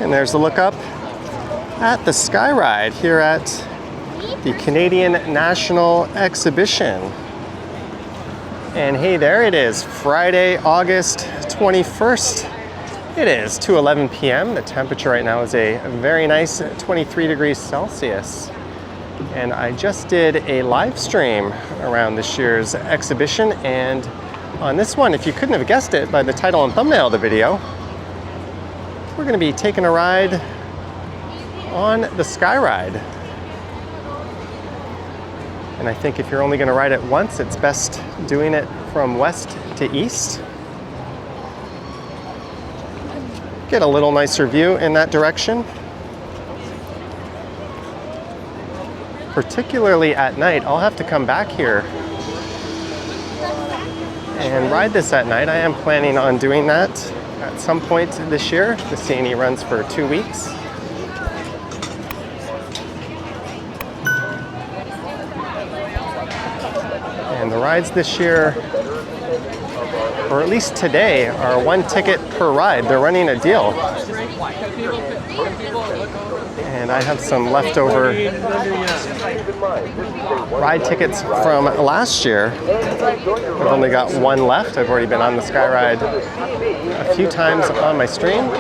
And there's a look up at the Sky Ride here at the Canadian National Exhibition. And hey, there it is, Friday, August 21st. It is 2:11 p.m. The temperature right now is a very nice 23 degrees Celsius. And I just did a live stream around this year's exhibition, and on this one, if you couldn't have guessed it by the title and thumbnail of the video, we're going to be taking a ride on the Sky Ride. And I think if you're only going to ride it once, it's best doing it from west to east. Get a little nicer view in that direction. Particularly at night, I'll have to come back here and ride this at night. I am planning on doing that at some point this year. The CNE runs for 2 weeks. And the rides this year, or at least today, are 1 ticket per ride. They're running a deal. And I have some leftover ride tickets from last year. I've only got 1 left. I've already been on the Sky Ride a few times on my stream.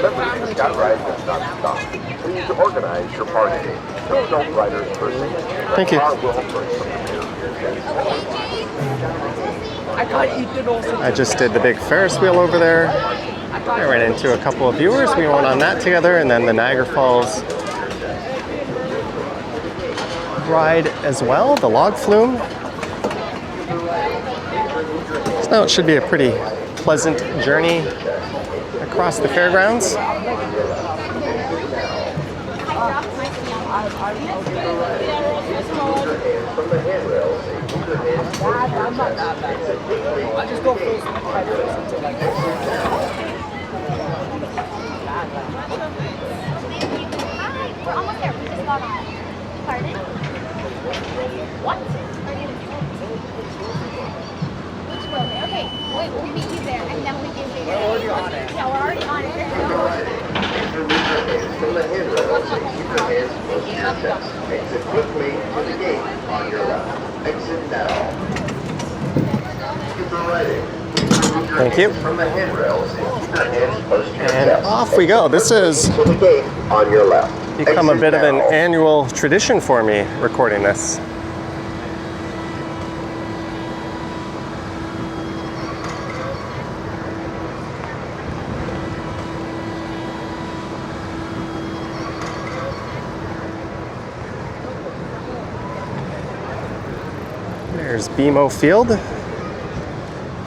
Thank you. I just did the big Ferris wheel over there. I ran into a couple of viewers. We went on that together, and then the Niagara Falls ride as well, the log flume. So now it should be a pretty pleasant journey across the fairgrounds. I just go full We're almost there. We just got on. Pardon? What? Which building? Okay. Wait, we'll meet you there, and then we can figure it out. We're already on it. Yeah, we're already on it. From the handrail, keep your hands close to your chest. Exit quickly to the gate on your left. Exit now. Keep your riding. Thank you. From the handrails, keep your hands close to your And chest. off we go. This has To the gate on your left. become a Exit bit of an now. annual tradition for me, recording this. There's BMO Field,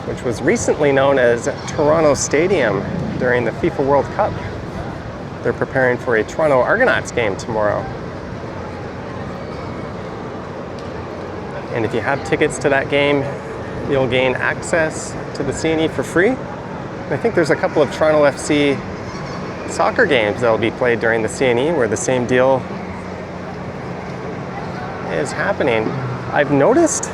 which was recently known as Toronto Stadium during the FIFA World Cup. They're preparing for a Toronto Argonauts game tomorrow. And if you have tickets to that game, you'll gain access to the CNE for free. And I think there's a couple of Toronto FC soccer games that will be played during the CNE where the same deal is happening. I've noticed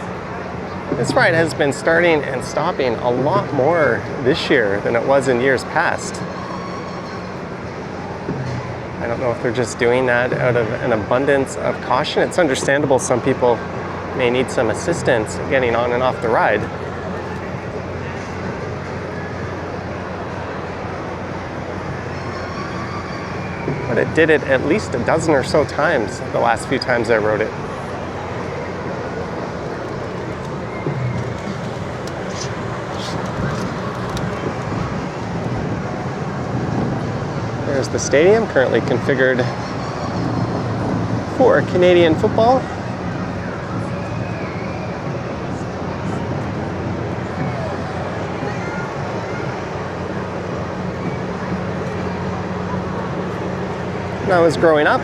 this ride has been starting and stopping a lot more this year than it was in years past. I don't know if they're just doing that out of an abundance of caution. It's understandable some people may need some assistance getting on and off the ride. But it did it at least a dozen or so times the last few times I rode it. There's the stadium, currently configured for Canadian football. When I was growing up,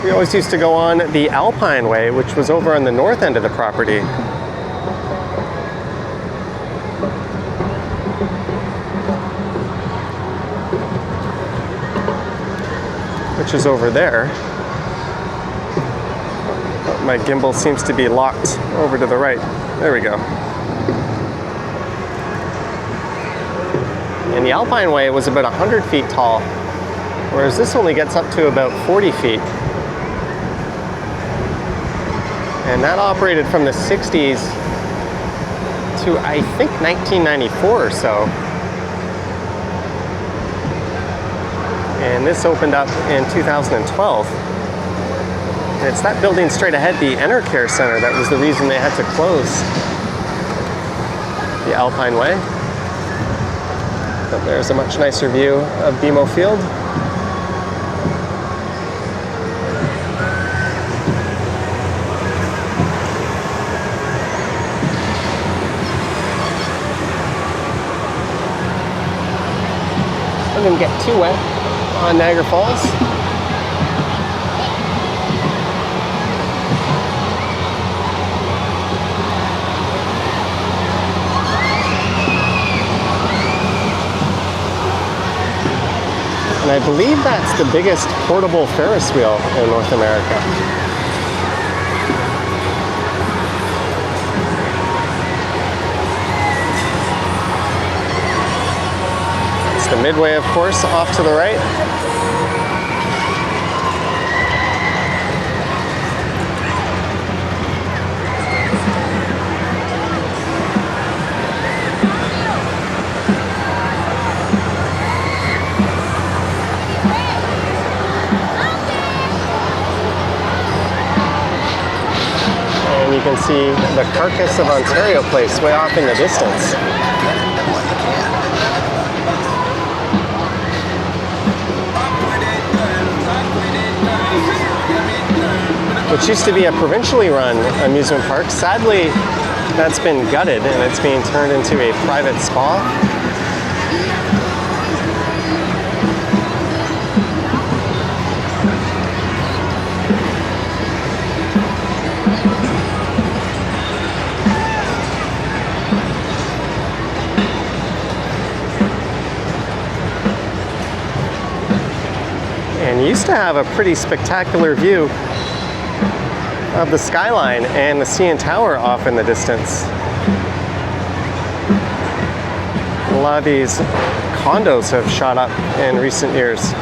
we always used to go on the Alpine Way, which was over on the north end of the property. Which is over there. Oh, my gimbal seems to be locked over to the right. There we go. And the Alpine Way was about 100 feet tall. whereas this only gets up to about 40 feet. And that operated from the 60s to, I think, 1994 or so. And this opened up in 2012. And it's that building straight ahead, the Enercare Center, that was the reason they had to close the Alpine Way. But there's a much nicer view of BMO Field. I didn't get too wet on Niagara Falls. And I believe that's the biggest portable Ferris wheel in North America. It's the Midway, of course, off to the right. You can see the Carcass of Ontario place way off in the distance. Which used to be a provincially run amusement park. Sadly, that's been gutted and it's being turned into a private spa. And you used to have a pretty spectacular view of the Skyline and the CN Tower off in the distance. A lot of these condos have shot up in recent years.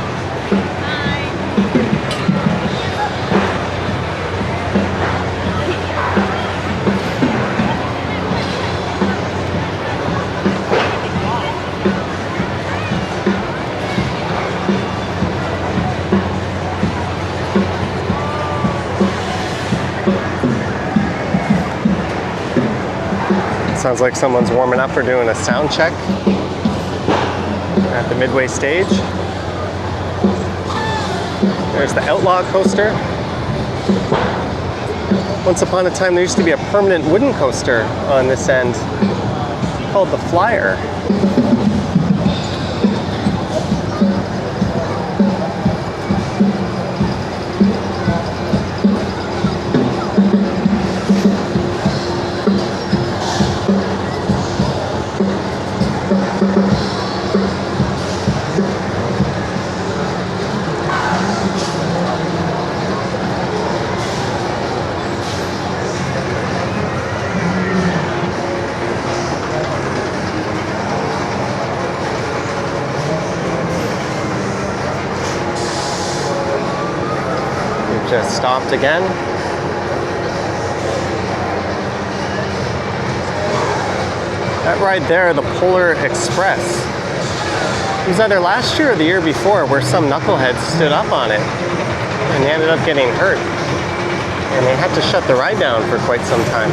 Sounds like someone's warming up or doing a sound check at the Midway stage. There's the Outlaw coaster. Once upon a time, there used to be a permanent wooden coaster on this end called the Flyer. Just stopped again. That ride there, the Polar Express, it was either last year or the year before where some knuckleheads stood up on it and they ended up getting hurt. And they had to shut the ride down for quite some time.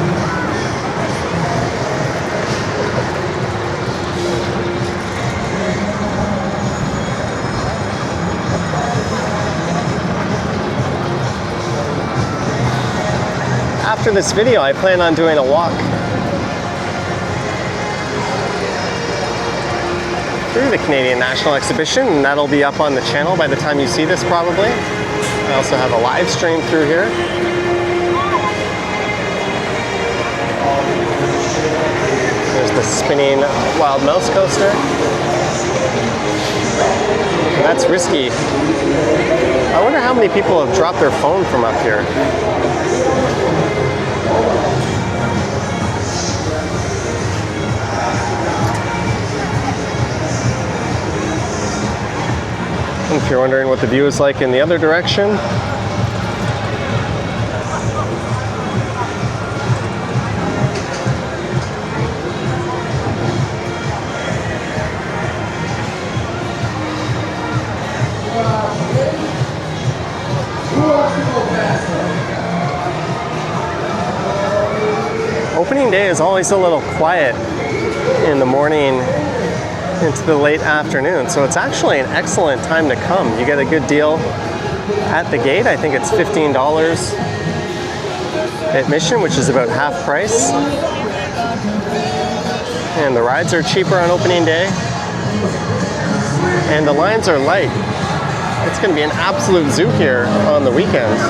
After this video, I plan on doing a walk through the Canadian National Exhibition, and that'll be up on the channel by the time you see this probably. I also have a live stream through here. There's the spinning wild mouse coaster. And that's risky. I wonder how many people have dropped their phone from up here. If you're wondering what the view is like in the other direction, opening day is always a little quiet in the morning into the late afternoon, so it's actually an excellent time to come. You get a good deal at the gate. I think it's $15 admission, which is about half price. And the rides are cheaper on opening day. And the lines are light. It's going to be an absolute zoo here on the weekends.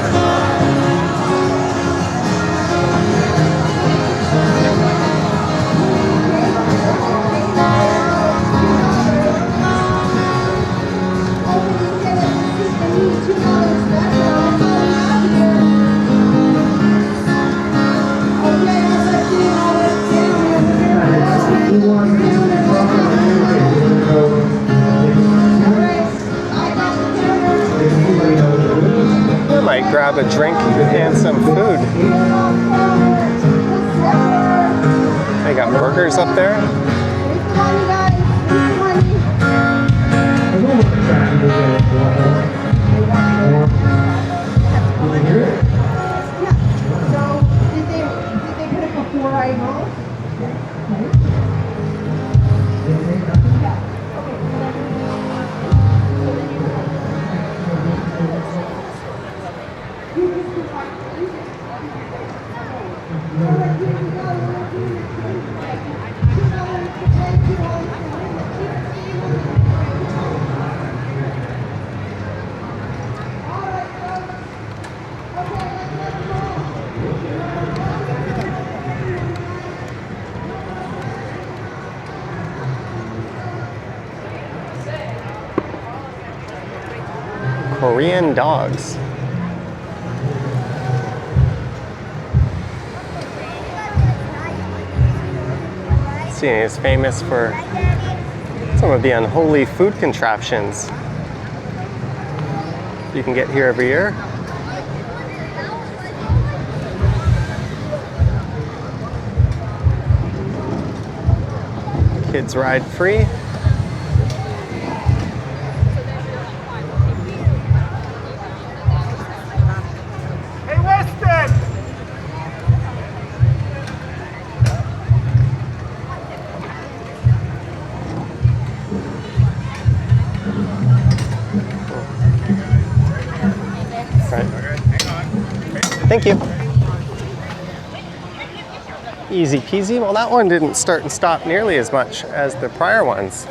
I might grab a drink and some food. They got burgers up there. Korean dogs. CNE is famous for some of the unholy food contraptions you can get here every year. Kids ride free. Thank you. Easy peasy. Well, that one didn't start and stop nearly as much as the prior ones.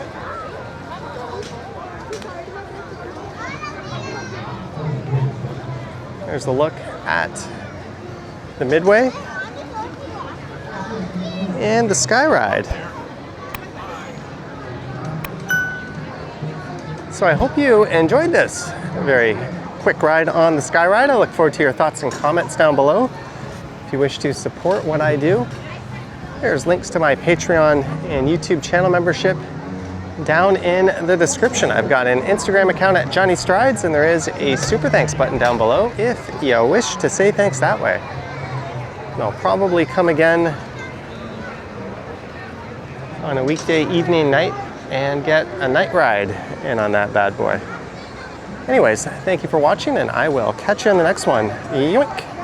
There's a look at the Midway and the Sky Ride. So I hope you enjoyed this very quick ride on the Sky Ride. I look forward to your thoughts and comments down below. If you wish to support what I do, there's links to my Patreon and YouTube channel membership down in the description. I've got an Instagram account at Johnny Strides, and there is a super thanks button down below if you wish to say thanks that way. And I'll probably come again on a weekday evening night and get a night ride in on that bad boy. Anyways, thank you for watching, and I will catch you in the next one. Yoink!